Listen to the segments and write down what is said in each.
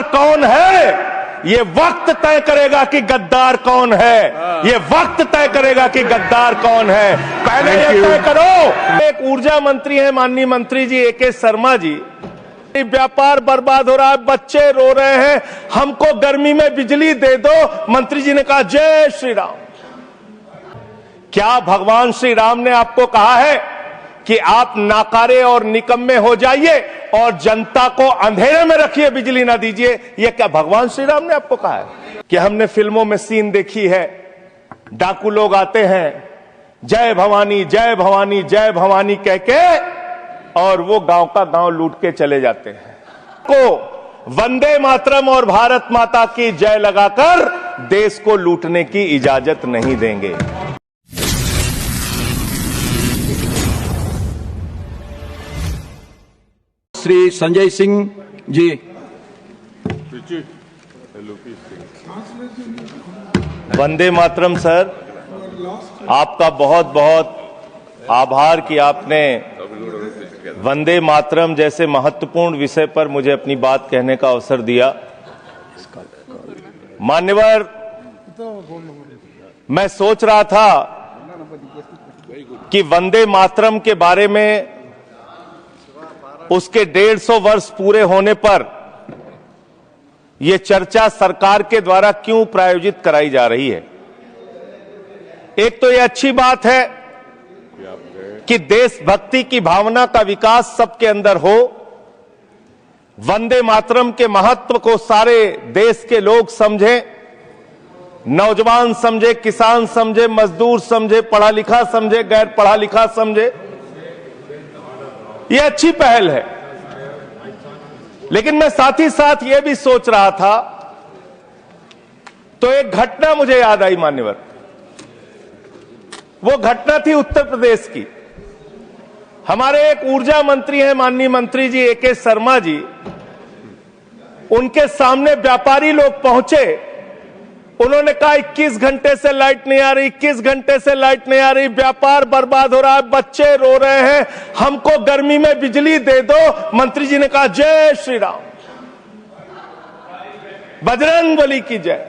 गद्दार कौन है ये वक्त तय करेगा कि गद्दार कौन है। ये वक्त तय करेगा कि गद्दार कौन है। पहले ये तय करो। एक ऊर्जा मंत्री है माननीय मंत्री जी AK शर्मा जी, व्यापार बर्बाद हो रहा है, बच्चे रो रहे हैं, हमको गर्मी में बिजली दे दो। मंत्री जी ने कहा जय श्री राम। क्या भगवान श्री राम ने आपको कहा है कि आप नाकारे और निकम्मे हो जाइए और जनता को अंधेरे में रखिए, बिजली ना दीजिए? ये क्या भगवान श्री राम ने आपको कहा है? कि हमने फिल्मों में सीन देखी है, डाकू लोग आते हैं जय भवानी जय भवानी जय भवानी कह के और वो गांव का गांव लूट के चले जाते हैं। को वंदे मातरम और भारत माता की जय लगाकर देश को लूटने की इजाजत नहीं देंगे। श्री संजय सिंह जी। वंदे मातरम सर, आपका बहुत बहुत आभार कि आपने वंदे मातरम जैसे महत्वपूर्ण विषय पर मुझे अपनी बात कहने का अवसर दिया। मान्यवर, मैं सोच रहा था कि वंदे मातरम के बारे में उसके 150 वर्ष पूरे होने पर यह चर्चा सरकार के द्वारा क्यों प्रायोजित कराई जा रही है। एक तो यह अच्छी बात है कि देशभक्ति की भावना का विकास सबके अंदर हो। वंदे मातरम के महत्व को सारे देश के लोग समझें, नौजवान समझे, किसान समझे, मजदूर समझे, पढ़ा लिखा समझे, गैर पढ़ा लिखा समझे। यह अच्छी पहल है। लेकिन मैं साथ ही साथ यह भी सोच रहा था तो एक घटना मुझे याद आई मान्यवर। वो घटना थी उत्तर प्रदेश की। हमारे एक ऊर्जा मंत्री हैं माननीय मंत्री जी AK शर्मा जी, उनके सामने व्यापारी लोग पहुंचे। उन्होंने कहा 21 घंटे से लाइट नहीं आ रही, 21 घंटे से लाइट नहीं आ रही, व्यापार बर्बाद हो रहा है, बच्चे रो रहे हैं, हमको गर्मी में बिजली दे दो। मंत्री जी ने कहा जय श्री राम, बजरंगबली की जय,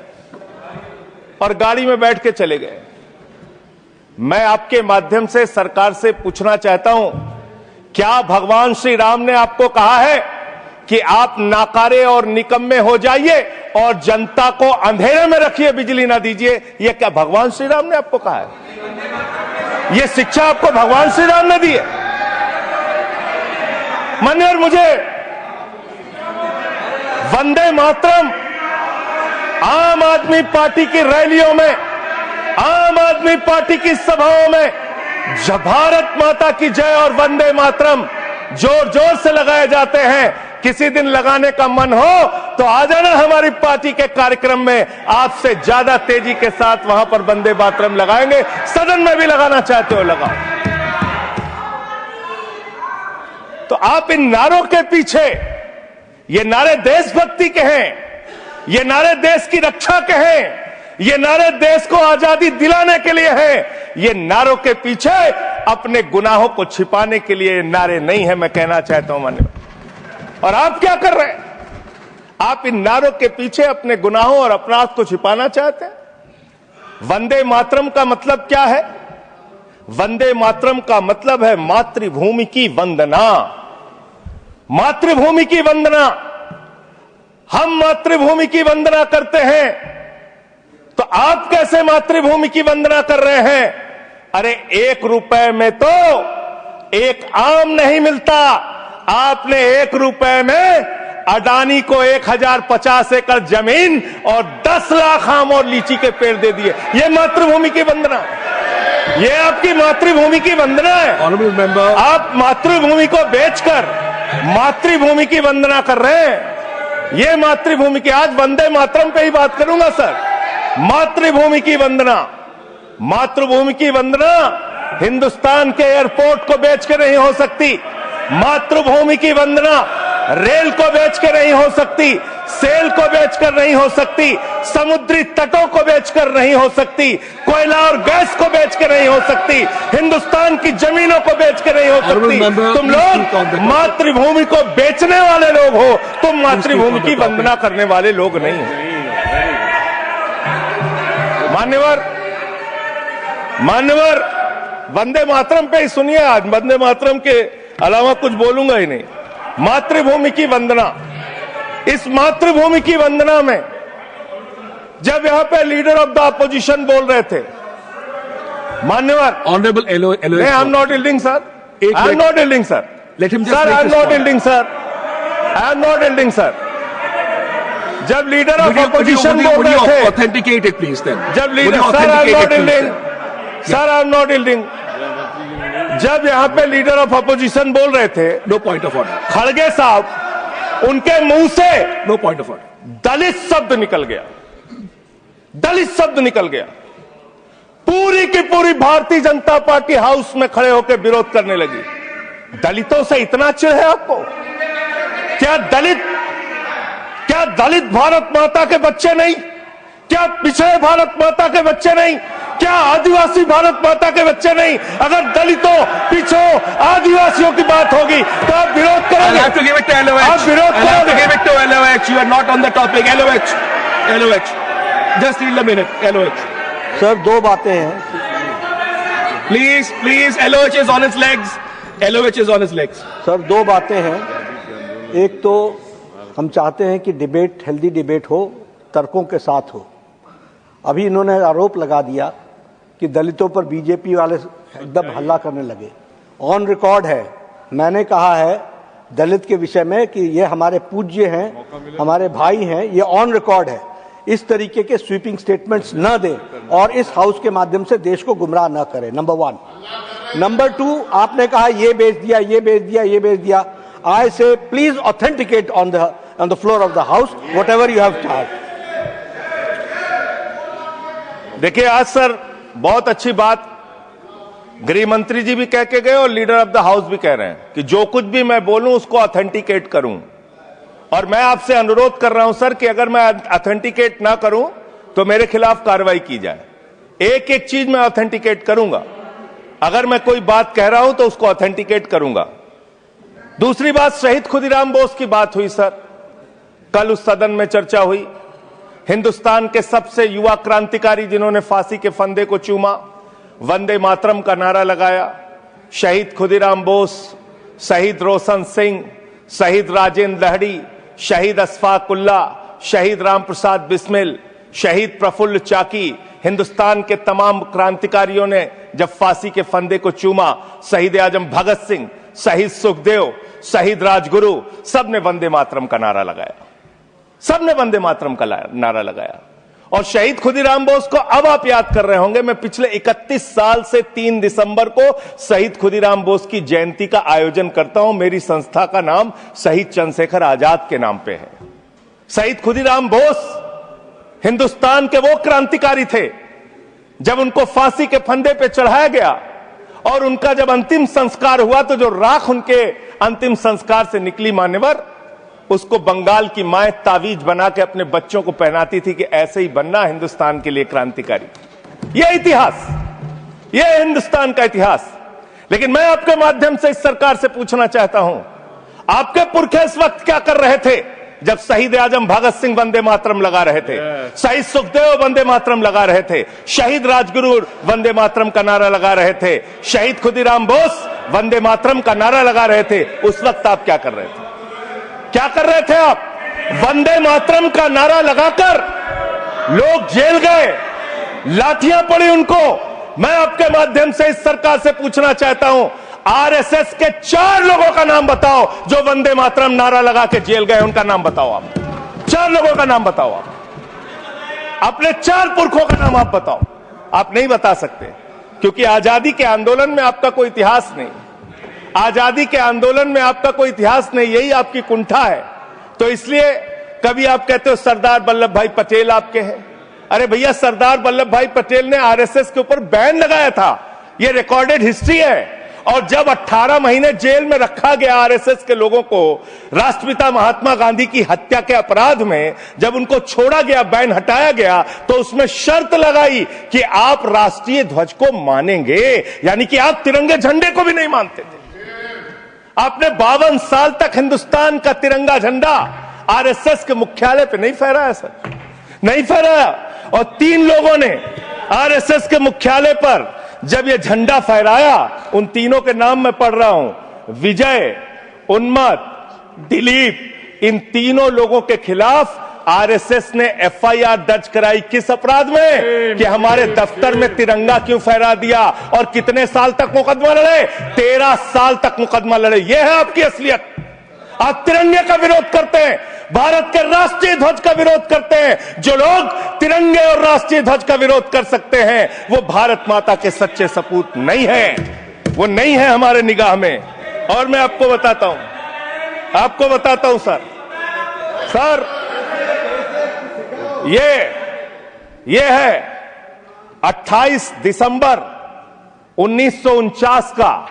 और गाड़ी में बैठ के चले गए। मैं आपके माध्यम से सरकार से पूछना चाहता हूं, क्या भगवान श्री राम ने आपको कहा है कि आप नाकारे और निकम्मे हो जाइए और जनता को अंधेरे में रखिए, बिजली ना दीजिए? यह क्या भगवान श्री राम ने आपको कहा है? यह शिक्षा आपको भगवान श्री राम ने दी है? मान्यवर, मुझे वंदे मातरम आम आदमी पार्टी की रैलियों में, आम आदमी पार्टी की सभाओं में भारत माता की जय और वंदे मातरम जोर जोर से लगाए जाते हैं। किसी दिन लगाने का मन हो तो आ जाना हमारी पार्टी के कार्यक्रम में, आपसे ज्यादा तेजी के साथ वहां पर वंदे मातरम लगाएंगे। सदन में भी लगाना चाहते हो लगाओ। तो आप इन नारों के पीछे, ये नारे देशभक्ति के हैं, ये नारे देश की रक्षा के हैं, ये नारे देश को आजादी दिलाने के लिए हैं। ये नारों के पीछे अपने गुनाहों को छिपाने के लिए नारे नहीं है, मैं कहना चाहता हूं मान्य। और आप क्या कर रहे हैं? आप इन नारों के पीछे अपने गुनाहों और अपराध को छिपाना चाहते हैं। वंदे मातरम का मतलब क्या है? वंदे मातरम का मतलब है मातृभूमि की वंदना। मातृभूमि की वंदना। हम मातृभूमि की वंदना करते हैं, तो आप कैसे मातृभूमि की वंदना कर रहे हैं? अरे 1 रुपए में तो एक आम नहीं मिलता। आपने 1 रुपए में अडानी को 1050 एकड़ जमीन और 10 लाख आम और लीची के पेड़ दे दिए। ये मातृभूमि की वंदना, ये आपकी मातृभूमि की वंदना है। ऑनरेबल मेंबर, आप मातृभूमि को बेचकर मातृभूमि की वंदना कर रहे हैं। ये मातृभूमि की, आज वंदे मातरम पे ही बात करूंगा सर। मातृभूमि की वंदना, मातृभूमि की वंदना हिंदुस्तान के एयरपोर्ट को बेच के नहीं हो सकती। मातृभूमि की वंदना रेल को बेच के नहीं हो सकती। सेल को बेचकर नहीं हो सकती, समुद्री तटों को बेचकर नहीं हो सकती, कोयला और गैस को बेचकर नहीं हो सकती, हिंदुस्तान की जमीनों को बेचकर नहीं हो सकती। तुम लोग मातृभूमि को बेचने वाले लोग हो, तुम मातृभूमि की वंदना करने वाले लोग नहीं हो। मान्यवर वंदे मातरम पे ही सुनिए, आज वंदे मातरम के अलावा कुछ बोलूंगा ही नहीं। मातृभूमि की वंदना, इस मातृभूमि की वंदना में जब यहां पे लीडर ऑफ द अपोजिशन बोल रहे थे, मान्यवर honourable I am not yielding sir, I am not yielding sir, sir I am not yielding sir, I am not yielding sir. जब लीडर ऑफ अपोजिशन बोल रहे थे, ऑथेंटिकेट इट प्लीज देन, जब leader, sir I am not yielding, sir I am not yielding. जब यहां पे leader of opposition बोल रहे थे, नो पॉइंट ऑफ ऑर्डर, खड़गे साहब, उनके मुंह से नो पॉइंट ऑफ ऑर्डर, दलित शब्द निकल गया, दलित शब्द निकल गया। पूरी की पूरी भारतीय जनता पार्टी हाउस में खड़े होकर विरोध करने लगी। दलितों से इतना चिढ़ है आपको? क्या दलित भारत माता के बच्चे नहीं? क्या पिछड़े भारत माता के बच्चे नहीं? क्या आदिवासी भारत माता के बच्चे नहीं? अगर दलितों, पिछड़ों, आदिवासियों की बात होगी तो आप विरोध करोगे? आप विरोध करोगे? You are not on the topic. LOH. Just need a minute. LOH. Sir दो बातें हैं, Please. LOH is on its legs. LOH is on its legs. Sir दो बातें हैं। एक तो हम चाहते हैं कि डिबेट, हेल्दी डिबेट हो, तर्कों के साथ हो। अभी इन्होंने आरोप लगा दिया कि दलितों पर बीजेपी वाले एकदम हल्ला करने लगे। ऑन रिकॉर्ड है, मैंने कहा है दलित के विषय में कि ये हमारे पूज्य हैं, हमारे भाई हैं, ये ऑन रिकॉर्ड है। इस तरीके के स्वीपिंग स्टेटमेंट्स न दें और इस हाउस के माध्यम से देश को गुमराह न करें, नंबर 1। नंबर 2, आपने कहा ये बेच दिया, ये बेच दिया, ये बेच दिया। आई से please authenticate on the floor of the house what ever you have charge. देखिए आज सर बहुत अच्छी बात गृह मंत्री जी भी कह के गए और लीडर ऑफ द हाउस भी कह रहे हैं कि जो कुछ भी मैं बोलूं उसको ऑथेंटिकेट करूं। और मैं आपसे अनुरोध कर रहा हूं सर कि अगर मैं ऑथेंटिकेट ना करूं तो मेरे खिलाफ कार्रवाई की जाए। एक एक चीज मैं ऑथेंटिकेट करूंगा। अगर मैं कोई बात कह रहा हूं तो उसको ऑथेंटिकेट करूंगा। दूसरी बात, शहीद खुदीराम बोस की बात हुई सर, कल उस सदन में चर्चा हुई। हिंदुस्तान के सबसे युवा क्रांतिकारी जिन्होंने फांसी के फंदे को चूमा, वंदे मातरम का नारा लगाया, शहीद खुदीराम बोस, शहीद रोशन सिंह, शहीद राजेंद्र लहड़ी, शहीद अशफाक उल्ला, शहीद राम प्रसाद बिस्मिल, शहीद प्रफुल्ल चाकी, हिंदुस्तान के तमाम क्रांतिकारियों ने जब फांसी के फंदे को चूमा, शहीद आजम भगत सिंह, शहीद सुखदेव, शहीद राजगुरु, सबने वंदे मातरम का नारा लगाया, सबने वंदे मातरम का नारा लगाया। और शहीद खुदीराम बोस को अब आप याद कर रहे होंगे, मैं पिछले 31 साल से 3 दिसंबर को शहीद खुदीराम बोस की जयंती का आयोजन करता हूं। मेरी संस्था का नाम शहीद चंद्रशेखर आजाद के नाम पे है। शहीद खुदीराम बोस हिंदुस्तान के वो क्रांतिकारी थे, जब उनको फांसी के फंदे पे चढ़ाया गया और उनका जब अंतिम संस्कार हुआ तो जो राख उनके अंतिम संस्कार से निकली मान्यवर, उसको बंगाल की मां तावीज बना के अपने बच्चों को पहनाती थी कि ऐसे ही बनना हिंदुस्तान के लिए क्रांतिकारी। यह इतिहास, यह हिंदुस्तान का इतिहास। लेकिन मैं आपके माध्यम से इस सरकार से पूछना चाहता हूं, आपके पुरखे इस वक्त क्या कर रहे थे जब शहीद आजम भगत सिंह वंदे मातरम लगा रहे थे, शहीद सुखदेव वंदे मातरम लगा रहे थे, शहीद राजगुरु वंदे मातरम का नारा लगा रहे थे, शहीद खुदीराम बोस वंदे मातरम का नारा लगा रहे थे। उस वक्त आप क्या कर रहे थे? क्या कर रहे थे आप? वंदे मातरम का नारा लगाकर लोग जेल गए, लाठियां पड़ी उनको। मैं आपके माध्यम से इस सरकार से पूछना चाहता हूं, आरएसएस के 4 लोगों का नाम बताओ जो वंदे मातरम नारा लगा के जेल गए, उनका नाम बताओ आप। 4 लोगों का नाम बताओ आप, अपने 4 पुरखों का नाम आप बताओ। आप नहीं बता सकते क्योंकि आजादी के आंदोलन में आपका कोई इतिहास नहीं, आजादी के आंदोलन में आपका कोई इतिहास नहीं, यही आपकी कुंठा है। तो इसलिए कभी आप कहते हो सरदार वल्लभ भाई पटेल आपके हैं। अरे भैया, सरदार वल्लभ भाई पटेल ने आरएसएस के ऊपर बैन लगाया था, यह रिकॉर्डेड हिस्ट्री है। और जब 18 महीने जेल में रखा गया आरएसएस के लोगों को राष्ट्रपिता महात्मा गांधी की हत्या के अपराध में, जब उनको छोड़ा गया, बैन हटाया गया, तो उसमें शर्त लगाई कि आप राष्ट्रीय ध्वज को मानेंगे, यानी कि आप तिरंगे झंडे को भी नहीं मानते थे। आपने 52 साल तक हिंदुस्तान का तिरंगा झंडा आरएसएस के मुख्यालय पे नहीं फहराया सर, नहीं फहराया। और 3 लोगों ने आरएसएस के मुख्यालय पर जब ये झंडा फहराया, उन तीनों के नाम मैं पढ़ रहा हूं, विजय, उन्मत, दिलीप, इन तीनों लोगों के खिलाफ आरएसएस ने एफआईआर दर्ज कराई। किस अपराध में? कि हमारे दफ्तर में तिरंगा क्यों फहरा दिया। और कितने साल तक मुकदमा लड़े? 13 साल तक मुकदमा लड़े। यह है आपकी असलियत। आप तिरंगे का विरोध करते हैं, भारत के राष्ट्रीय ध्वज का विरोध करते हैं। जो लोग तिरंगे और राष्ट्रीय ध्वज का विरोध कर सकते हैं, वो भारत माता के सच्चे सपूत नहीं है, वो नहीं है हमारे निगाह में। और मैं आपको बताता हूं सर, ये है 28 दिसंबर 1949 का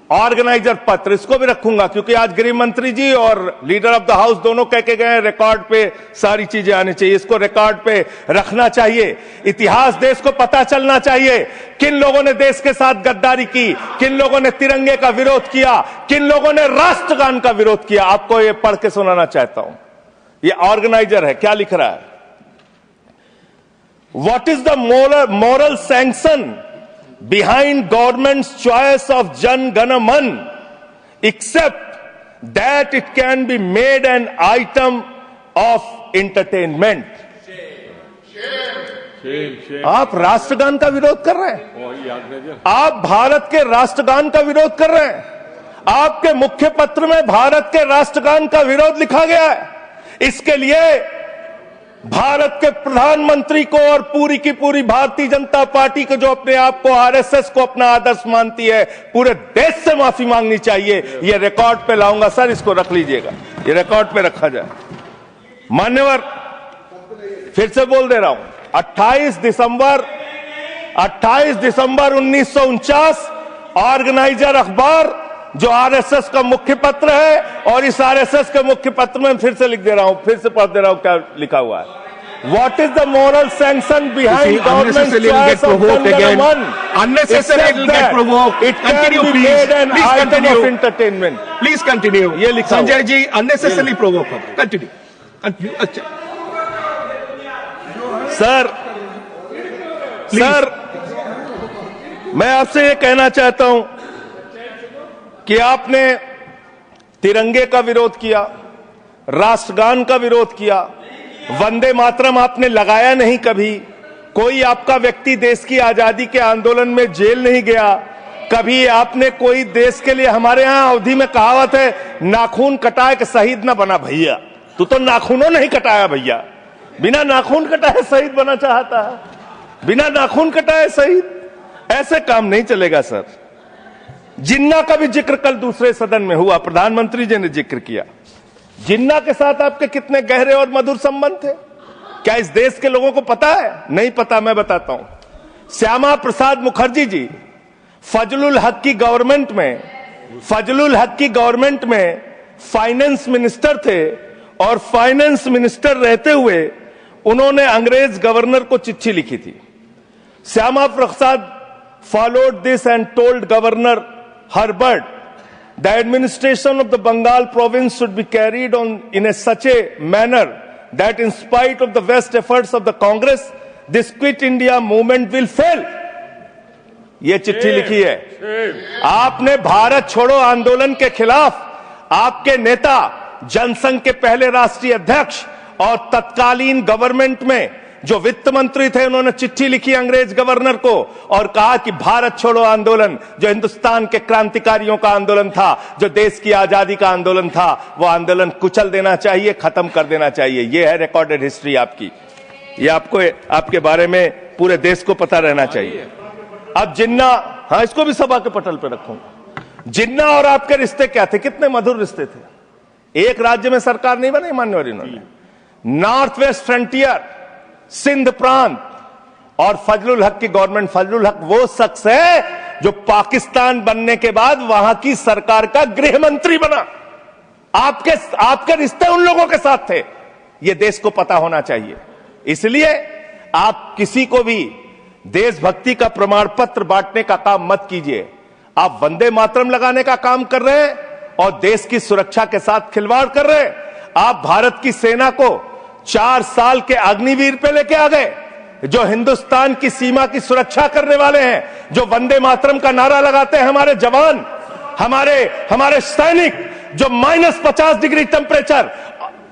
ऑर्गेनाइजर पत्र। इसको भी रखूंगा क्योंकि आज गृह मंत्री जी और लीडर ऑफ द हाउस दोनों कह के गए, रिकॉर्ड पे सारी चीजें आनी चाहिए, इसको रिकॉर्ड पे रखना चाहिए। इतिहास देश को पता चलना चाहिए, किन लोगों ने देश के साथ गद्दारी की, किन लोगों ने तिरंगे का विरोध किया, किन लोगों ने राष्ट्रगान का विरोध किया। आपको ये पढ़ के सुनाना चाहता हूं, ये ऑर्गेनाइजर है, क्या लिख रहा है। What is the moral sanction behind government's choice of Jan Gana Man, except that it can be made an item of entertainment? आप राष्ट्रगान का विरोध कर रहे हैं, आप भारत के राष्ट्रगान का विरोध कर रहे हैं। आपके मुख्य पत्र में भारत के राष्ट्रगान का विरोध लिखा गया है। इसके लिए भारत के प्रधानमंत्री को और पूरी की पूरी भारतीय जनता पार्टी को, जो अपने आप को आरएसएस को अपना आदर्श मानती है, पूरे देश से माफी मांगनी चाहिए। यह रिकॉर्ड पे लाऊंगा सर, इसको रख लीजिएगा, ये रिकॉर्ड पे रखा जाए। मान्यवर, फिर से बोल दे रहा हूं, 28 दिसंबर 1949 ऑर्गेनाइजर अखबार, जो आरएसएस का मुख्य पत्र है। और इस आरएसएस के मुख्य पत्र में फिर से लिख दे रहा हूं, फिर से पढ़ दे रहा हूं क्या लिखा हुआ है। What is the moral sanction behind government's choice of Jan Gana Man? Unnecessarily it will get provoked. It can be made an item of entertainment. Please continue. ये लिखा हुआ है। Sanjay ji unnecessarily provoke. Continue. अच्छा सर, मैं आपसे ये कहना चाहता हूं कि आपने तिरंगे का विरोध किया, राष्ट्रगान का विरोध किया, वंदे मातरम आपने लगाया नहीं कभी। कोई आपका व्यक्ति देश की आजादी के आंदोलन में जेल नहीं गया। कभी आपने कोई देश के लिए, हमारे यहां अवधि में कहावत है, नाखून कटाए के शहीद ना बना भैया। तू तो नाखूनों नहीं कटाया भैया, बिना नाखून कटाए शहीद बना चाहता है, बिना नाखून कटाए शहीद। ऐसे काम नहीं चलेगा सर। जिन्ना का भी जिक्र कल दूसरे सदन में हुआ, प्रधानमंत्री जी ने जिक्र किया। जिन्ना के साथ आपके कितने गहरे और मधुर संबंध थे, क्या इस देश के लोगों को पता है? नहीं पता, मैं बताता हूं। श्यामा प्रसाद मुखर्जी जी फजलुल हक की गवर्नमेंट में फाइनेंस मिनिस्टर थे, और फाइनेंस मिनिस्टर रहते हुए उन्होंने अंग्रेज गवर्नर को चिट्ठी लिखी थी। Shyama Prasad followed this and told Governor Herbert, the administration of the Bengal province should be carried on in such a manner that in spite of the best efforts of the Congress, this Quit India movement will fail. ये चिट्ठी लिखी है। आपने भारत छोड़ो आंदोलन के खिलाफ आपके नेता, जनसंघ के पहले राष्ट्रीय अध्यक्ष और तत्कालीन गवर्नमेंट में जो वित्त मंत्री थे, उन्होंने चिट्ठी लिखी अंग्रेज गवर्नर को और कहा कि भारत छोड़ो आंदोलन, जो हिंदुस्तान के क्रांतिकारियों का आंदोलन था, जो देश की आजादी का आंदोलन था, वो आंदोलन कुचल देना चाहिए, खत्म कर देना चाहिए। ये है रिकॉर्डेड हिस्ट्री आपकी। ये आपको, आपके बारे में पूरे देश को पता रहना चाहिए। अब जिन्ना, हाँ, इसको भी सभा के पटल पर रखूंगा। जिन्ना और आपके रिश्ते क्या थे? कितने मधुर रिश्ते थे। एक राज्य में सरकार नहीं बनाई मान्यवर इन्होंने। नॉर्थ वेस्ट फ्रंटियर, सिंध प्रांत और फजलुल हक की गवर्नमेंट। फजलुल हक वो शख्स है जो पाकिस्तान बनने के बाद वहां की सरकार का गृह मंत्री बना। आपके रिश्ते उन लोगों के साथ थे, यह देश को पता होना चाहिए। इसलिए आप किसी को भी देशभक्ति का प्रमाण पत्र बांटने का काम मत कीजिए। आप वंदे मातरम लगाने का काम कर रहे हैं और देश की सुरक्षा के साथ खिलवाड़ कर रहे हैं। आप भारत की सेना को 4 साल के अग्निवीर पे लेके आ गए, जो हिंदुस्तान की सीमा की सुरक्षा करने वाले हैं, जो वंदे मातरम का नारा लगाते हैं हमारे जवान, हमारे सैनिक, जो -50 डिग्री टेम्परेचर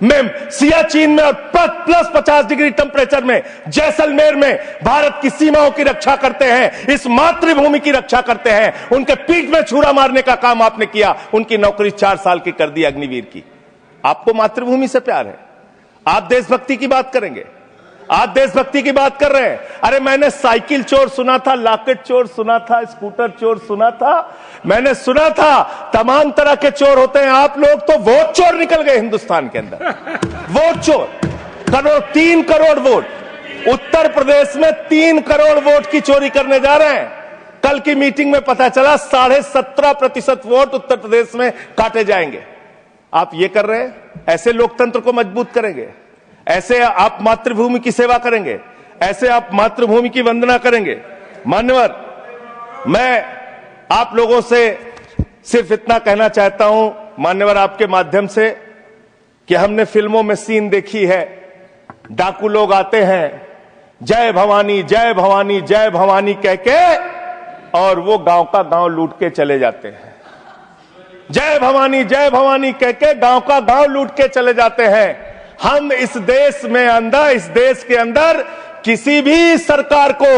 में सियाचिन में और +50 डिग्री टेम्परेचर में जैसलमेर में भारत की सीमाओं की रक्षा करते हैं, इस मातृभूमि की रक्षा करते हैं। उनके पीठ में छुरा मारने का काम आपने किया, उनकी नौकरी 4 साल की कर दी अग्निवीर की। आपको मातृभूमि से प्यार है, आप देशभक्ति की बात करेंगे, आप देशभक्ति की बात कर रहे हैं। अरे मैंने साइकिल चोर सुना था, लॉकेट चोर सुना था, स्कूटर चोर सुना था, मैंने सुना था तमाम तरह के चोर होते हैं। आप लोग तो वोट चोर निकल गए हिंदुस्तान के अंदर। वोट चोर, 3 करोड़ वोट उत्तर प्रदेश में 3 करोड़ वोट की चोरी करने जा रहे हैं। कल की मीटिंग में पता चला 17.5% वोट उत्तर प्रदेश में काटे जाएंगे। आप ये कर रहे हैं, ऐसे लोकतंत्र को मजबूत करेंगे? ऐसे आप मातृभूमि की सेवा करेंगे? ऐसे आप मातृभूमि की वंदना करेंगे? मान्यवर, मैं आप लोगों से सिर्फ इतना कहना चाहता हूं मान्यवर, आपके माध्यम से, कि हमने फिल्मों में सीन देखी है, डाकू लोग आते हैं, जय भवानी जय भवानी जय भवानी कह के, और वो गांव का गांव लूट के चले जाते हैं। जय भवानी कह के गांव का गांव लूट के चले जाते हैं। हम इस देश के अंदर किसी भी सरकार को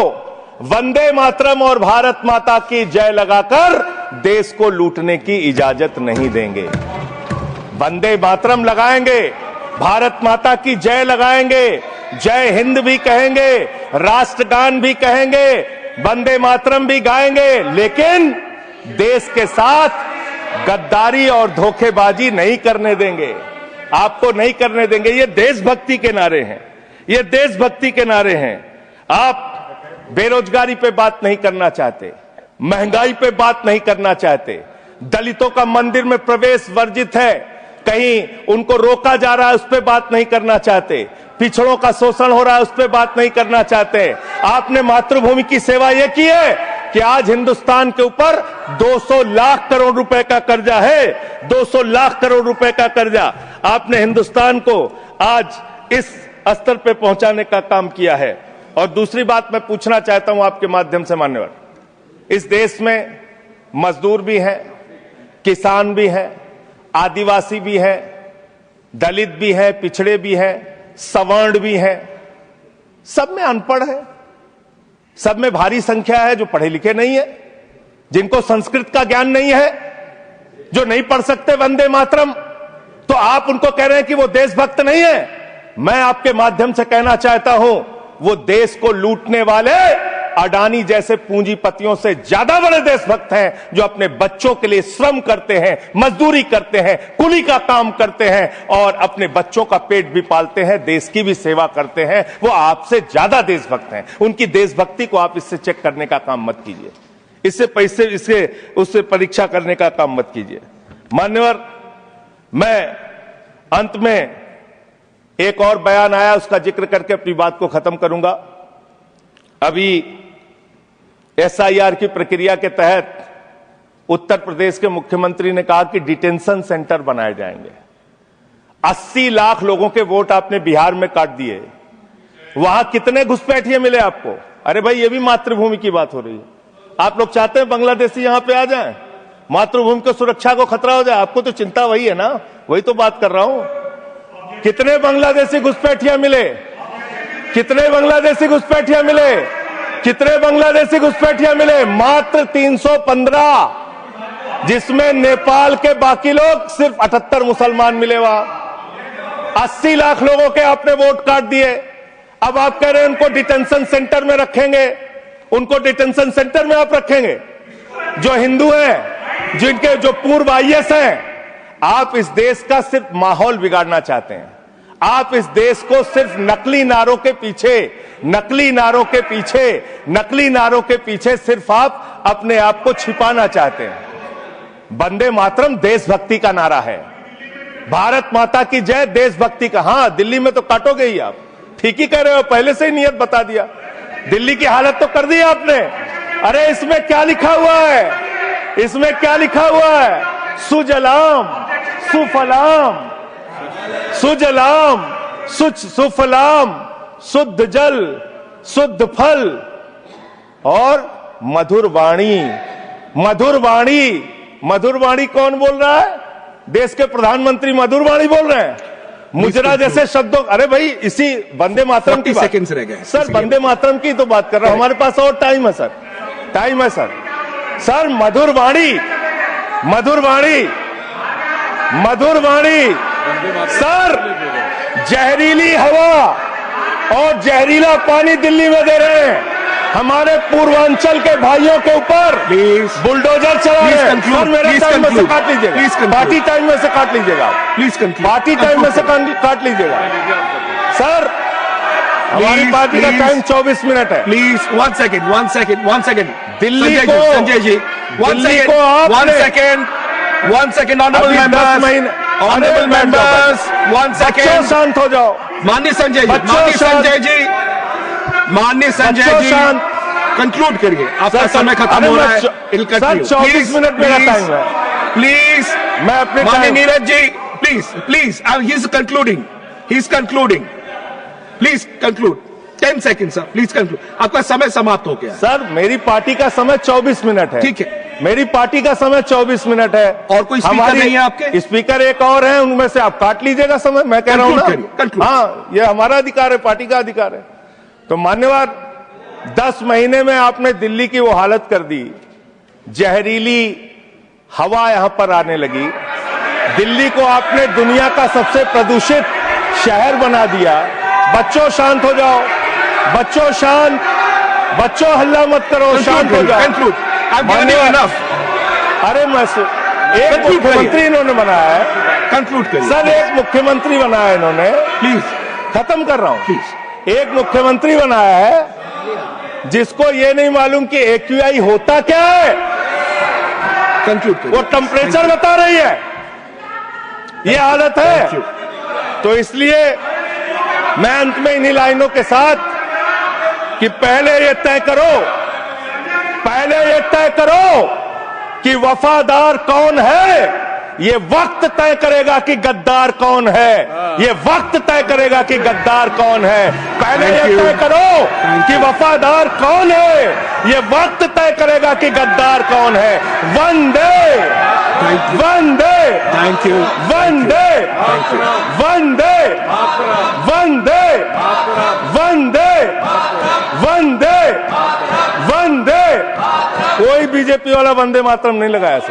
वंदे मातरम और भारत माता की जय लगाकर देश को लूटने की इजाजत नहीं देंगे। वंदे मातरम लगाएंगे, भारत माता की जय लगाएंगे, जय हिंद भी कहेंगे, राष्ट्रगान भी कहेंगे, वंदे मातरम भी गाएंगे, लेकिन देश के साथ गद्दारी और धोखेबाजी नहीं करने देंगे। आपको नहीं करने देंगे। ये देशभक्ति के नारे हैं, ये देशभक्ति के नारे हैं। आप बेरोजगारी पे बात नहीं करना चाहते, महंगाई पे बात नहीं करना चाहते, दलितों का मंदिर में प्रवेश वर्जित है, कहीं उनको रोका जा रहा है, उस पर बात नहीं करना चाहते, पिछड़ों का शोषण हो रहा है, उस पर बात नहीं करना चाहते। आपने मातृभूमि की सेवा यह की है कि आज हिंदुस्तान के ऊपर 200 लाख करोड़ रुपए का कर्जा है, 200 लाख करोड़ रुपए का कर्जा आपने हिंदुस्तान को आज इस स्तर पे पहुंचाने का काम किया है। और दूसरी बात मैं पूछना चाहता हूं आपके माध्यम से मान्यवर, इस देश में मजदूर भी हैं, किसान भी हैं, आदिवासी भी हैं, दलित भी हैं, पिछड़े भी हैं, सवर्ण भी हैं, सब में अनपढ़ है, सब में भारी संख्या है जो पढ़े लिखे नहीं है, जिनको संस्कृत का ज्ञान नहीं है, जो नहीं पढ़ सकते वंदे मातरम। तो आप उनको कह रहे हैं कि वो देशभक्त नहीं है। मैं आपके माध्यम से कहना चाहता हूं, वो देश को लूटने वाले अडानी जैसे पूंजीपतियों से ज्यादा बड़े देशभक्त हैं, जो अपने बच्चों के लिए श्रम करते हैं, मजदूरी करते हैं, कुली का काम करते हैं और अपने बच्चों का पेट भी पालते हैं, देश की भी सेवा करते हैं। वो आपसे ज्यादा देशभक्त हैं। उनकी देशभक्ति को आप इससे चेक करने का काम मत कीजिए, उससे परीक्षा करने का काम मत कीजिए। मान्यवर, मैं अंत में एक और बयान आया, उसका जिक्र करके अपनी बात को खत्म करूंगा। अभी SIR की प्रक्रिया के तहत उत्तर प्रदेश के मुख्यमंत्री ने कहा कि डिटेंशन सेंटर बनाए जाएंगे। 80 लाख लोगों के वोट आपने बिहार में काट दिए, वहां कितने घुसपैठिए मिले आपको? अरे भाई, ये भी मातृभूमि की बात हो रही है। आप लोग चाहते हैं बांग्लादेशी यहां पे आ जाएं, मातृभूमि की सुरक्षा को खतरा हो जाए? आपको तो चिंता वही है ना, वही तो बात कर रहा हूं। कितने बांग्लादेशी घुसपैठिया मिले? कितने बांग्लादेशी घुसपैठिया मिले? कितने बांग्लादेशी घुसपैठिया मिले? मात्र 315, जिसमें नेपाल के बाकी लोग सिर्फ 78 मुसलमान मिले। वहां 80 लाख लोगों के आपने वोट काट दिए। अब आप कह रहे हैं उनको डिटेंशन सेंटर में रखेंगे, उनको डिटेंशन सेंटर में आप रखेंगे जो हिंदू हैं, जिनके जो पूर्व IAS हैं। आप इस देश का सिर्फ माहौल बिगाड़ना चाहते हैं, आप इस देश को सिर्फ नकली नारों के पीछे सिर्फ आप अपने आप को छिपाना चाहते हैं। वंदे मातरम देशभक्ति का नारा है, भारत माता की जय देशभक्ति का। हां, दिल्ली में तो काटोगे ही आप, ठीक ही कह रहे हो, पहले से ही नियत बता दिया। दिल्ली की हालत तो कर दी आपने। अरे इसमें क्या लिखा हुआ है, इसमें क्या लिखा हुआ है? सुजलाम सुफलाम, सुजलाम सुफलाम, शुद्ध जल शुद्ध फल और मधुर वाणी। मधुर वाणी, मधुर वाणी कौन बोल रहा है? देश के प्रधानमंत्री मधुर वाणी बोल रहे हैं। मुजरा जैसे शब्दों, अरे भाई इसी वंदे मातरम की सेकंड्स रह गए सर, वंदे मातरम की तो बात कर रहा हूं। हमारे पास और टाइम है सर, टाइम है सर। सर मधुर वाणी, मधुर वाणी, मधुर वाणी। सर जहरीली हवा और जहरीला पानी दिल्ली में दे रहे हैं, हमारे पूर्वांचल के भाइयों के ऊपर बुलडोजर चला रहे हैं। सर मेरे टाइम में से काट लीजिएगा, पार्टी टाइम में से काट लीजिएगा, प्लीज पार्टी टाइम में से काट लीजिएगा। सर हमारी पार्टी का टाइम 24 मिनट है। प्लीज वन सेकेंड दिल्ली को, संजय जी, दिल्ली को आप one second honourable members, one second, शांत हो जाओ। माननीय संजय जी, कंक्लूड करिए, आपका समय खत्म हो रहा है। सर 24 मिनट मेरा टाइम है, प्लीज। मैं अपने माननीय Neeraj ji, please he is concluding, please conclude. 10 second sir, please conclude, आपका समय समाप्त हो गया। सर मेरी पार्टी का समय 24 मिनट है, ठीक है, मेरी पार्टी का समय 24 मिनट है। और कोई स्पीकर नहीं है आपके? स्पीकर एक और है, उनमें से आप काट लीजिएगा समय, मैं कह रहा हूं ना। हाँ, ये हमारा अधिकार है, पार्टी का अधिकार है। तो मान्यवर, 10 महीने में आपने दिल्ली की वो हालत कर दी, जहरीली हवा यहां पर आने लगी। दिल्ली को आपने दुनिया का सबसे प्रदूषित शहर बना दिया। बच्चों शांत हो जाओ, बच्चों शांत, बच्चों हल्ला मत करो, शांत हो जाओ। अरे मैं एक मुख्यमंत्री इन्होंने बनाया है, कंक्लूड करिए सर। एक मुख्यमंत्री बनाया इन्होंने, प्लीज, खत्म कर रहा हूं। प्लीज, एक मुख्यमंत्री बनाया है जिसको ये नहीं मालूम कि AQI होता क्या है। कंक्लूड करिए। वो टेम्परेचर बता रही है, ये हालत है। तो इसलिए मैं अंत में इन्हीं लाइनों के साथ कि पहले ये तय करो कि वफादार कौन है। ये वक्त तय करेगा कि गद्दार कौन है, ये वक्त तय करेगा कि गद्दार कौन है। पहले ये तय करो कि वफादार कौन है, ये वक्त तय करेगा कि गद्दार कौन है। वंदे वंदे थैंक यू, वंदे वंदे वंदे वंदे वंदे वंदे। कोई बीजेपी वाला वंदे मातरम नहीं लगाया सर।